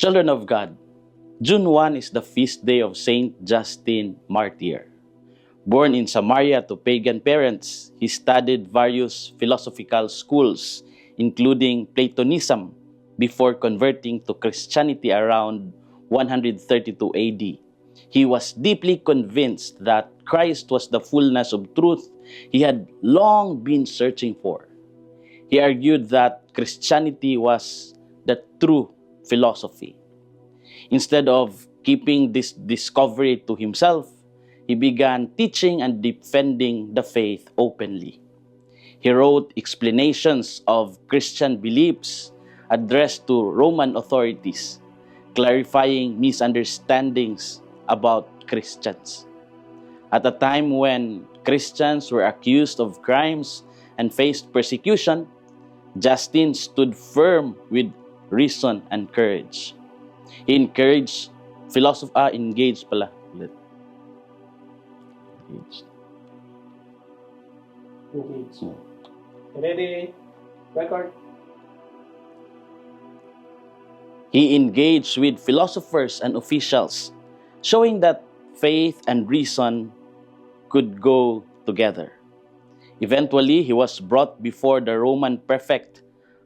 Children of God, June 1 is the feast day of Saint Justin Martyr. Born in Samaria to pagan parents, he studied various philosophical schools, including Platonism, before converting to Christianity around 132 AD. He was deeply convinced that Christ was the fullness of truth he had long been searching for. He argued that Christianity was the true philosophy. Instead of keeping this discovery to himself, he began teaching and defending the faith openly. He wrote explanations of Christian beliefs addressed to Roman authorities, clarifying misunderstandings about Christians. At a time when Christians were accused of crimes and faced persecution, Justin stood firm with reason and courage. He encouraged engaged pala ulit. Engaged. Ready? Record. He engaged with philosophers and officials, showing that faith and reason could go together. Eventually, he was brought before the Roman prefect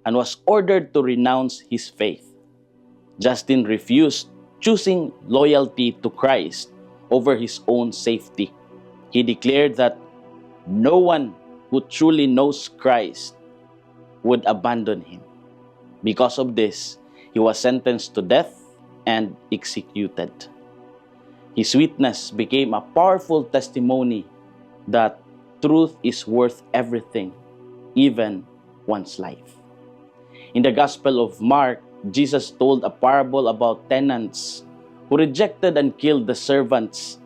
and was ordered to renounce his faith. Justin refused, choosing loyalty to Christ over his own safety. He declared that no one who truly knows Christ would abandon him. Because of this, he was sentenced to death and executed. His witness became a powerful testimony that truth is worth everything, even one's life. In the Gospel of Mark, Jesus told a parable about tenants who rejected and killed the servants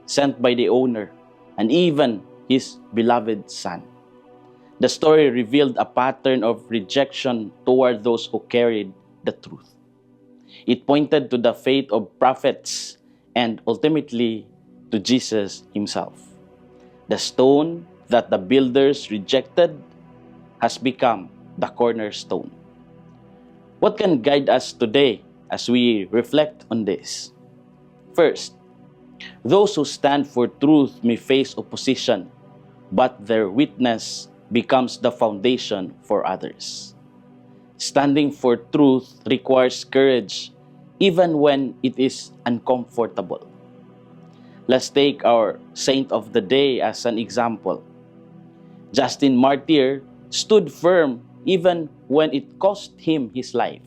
sent by the owner and even his beloved son. The story revealed a pattern of rejection toward those who carried the truth. It pointed to the faith of prophets and ultimately to Jesus himself. The stone that the builders rejected has become the cornerstone. What can guide us today as we reflect on this? First, those who stand for truth may face opposition, but their witness becomes the foundation for others. Standing for truth requires courage, even when it is uncomfortable. Let's take our saint of the day as an example. Justin Martyr stood firm even when it cost him his life.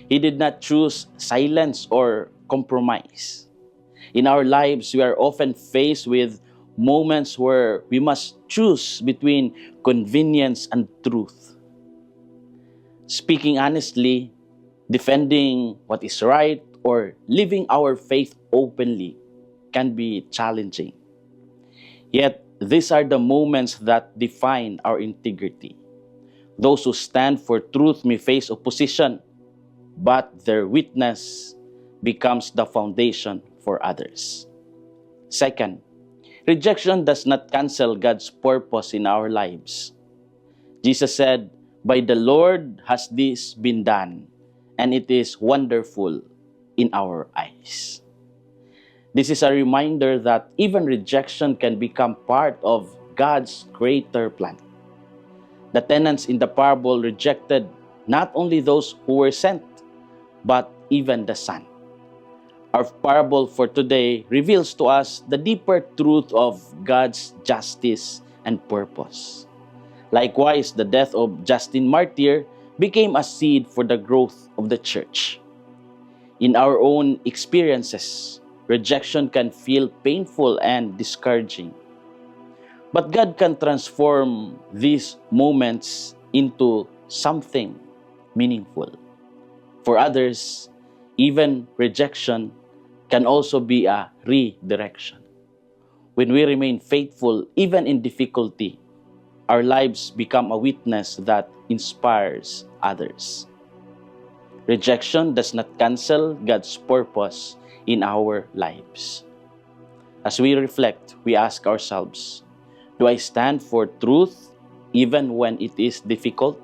He did not choose silence or compromise. In our lives, we are often faced with moments where we must choose between convenience and truth. Speaking honestly, defending what is right, or living our faith openly can be challenging. Yet, these are the moments that define our integrity. Those who stand for truth may face opposition, but their witness becomes the foundation for others. Second, rejection does not cancel God's purpose in our lives. Jesus said, "By the Lord has this been done, and it is wonderful in our eyes." This is a reminder that even rejection can become part of God's greater plan. The tenants in the parable rejected not only those who were sent, but even the Son. Our parable for today reveals to us the deeper truth of God's justice and purpose. Likewise, the death of Justin Martyr became a seed for the growth of the church. In our own experiences, rejection can feel painful and discouraging. But God can transform these moments into something meaningful. For others, even rejection can also be a redirection. When we remain faithful, even in difficulty, our lives become a witness that inspires others. Rejection does not cancel God's purpose in our lives. As we reflect, we ask ourselves, do I stand for truth even when it is difficult?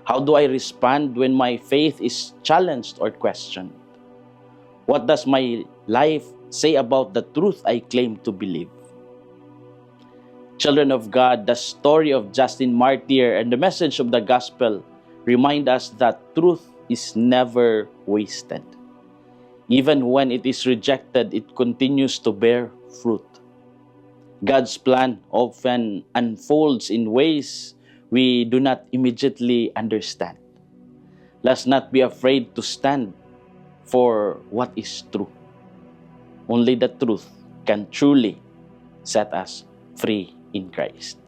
How do I respond when my faith is challenged or questioned? What does my life say about the truth I claim to believe? Children of God, the story of Justin Martyr and the message of the gospel remind us that truth is never wasted. Even when it is rejected, it continues to bear fruit. God's plan often unfolds in ways we do not immediately understand. Let's not be afraid to stand for what is true. Only the truth can truly set us free in Christ.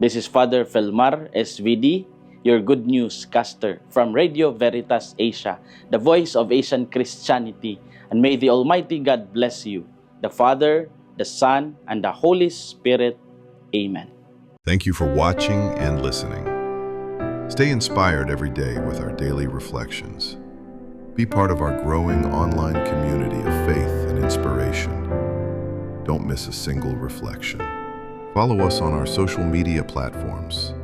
This is Father Felmar, SVD, your good news caster from Radio Veritas Asia, the voice of Asian Christianity. And may the Almighty God bless you, the Father, the Son, and the Holy Spirit. Amen. Thank you for watching and listening. Stay inspired every day with our daily reflections. Be part of our growing online community of faith and inspiration. Don't miss a single reflection. Follow us on our social media platforms